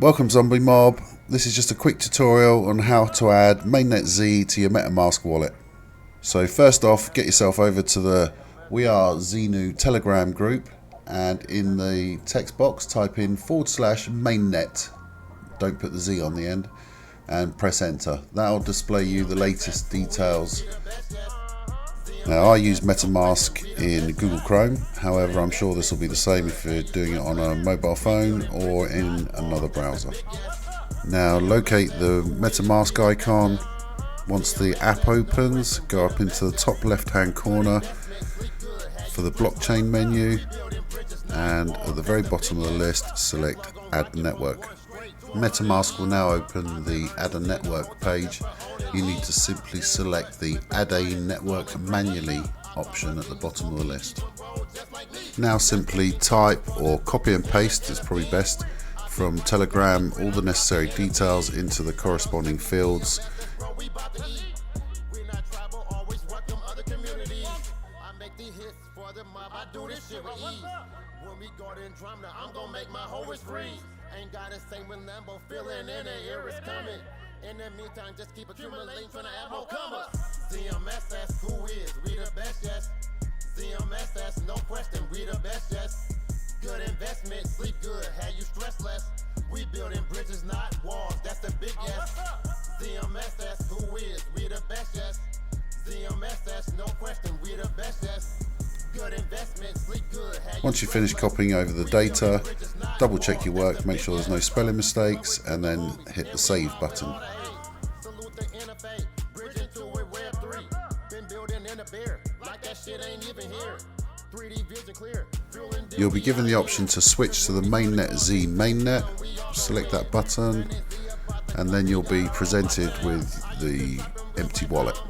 Welcome Zombie Mob. This is just a quick tutorial on how to add MainnetZ to your Metamask wallet. So first off, get yourself over to the We Are Xenu Telegram group, and in the text box type in /mainnet, don't put the Z on the end, and press enter. That'll display you the latest details. Now I use Metamask in Google Chrome, however I'm sure this will be the same if you're doing it on a mobile phone or in another browser. Now locate the Metamask icon. Once the app opens, go up into the top left hand corner for the blockchain menu, and at the very bottom of the list select Add Network. Metamask will now open the Add a Network page. You need to simply select the Add a Network manually option at the bottom of the list. Now simply type or copy and paste, it's probably best, from Telegram all the necessary details into the corresponding fields. Ain't gotta say when Lambo feeling in the air is coming. In the meantime, just keep accumulating, trying to add more commas. MainnetZ, who is? We the best, yes. MainnetZ, no question, we the best, yes. Good investment, sleep good, have you stress less. We building bridges, not walls, that's the big yes. MainnetZ, who is? We the best, yes. MainnetZ, no question, we the best, yes. Once you finish copying over the data, double check your work, make sure there's no spelling mistakes, and then hit the save button. You'll be given the option to switch to the MainnetZ mainnet. Select that button, and then you'll be presented with the empty wallet.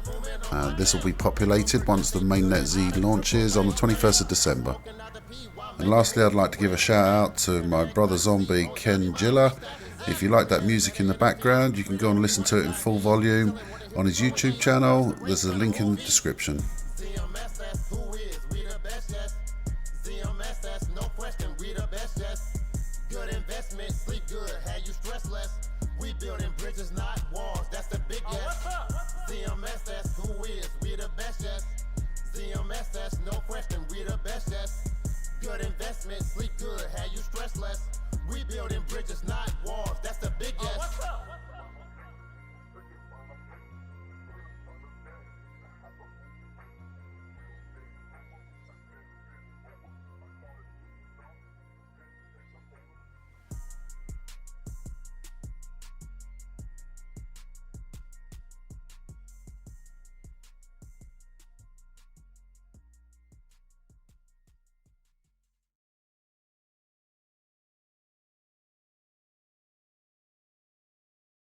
This will be populated once the MainnetZ launches on the 21st of December. And lastly, I'd like to give a shout out to my brother zombie Ken Gilla. If you like that music in the background, you can go and listen to it in full volume on his YouTube channel. There's a link in the description. Good investment, sleep good, have you stress less. We building bridges, not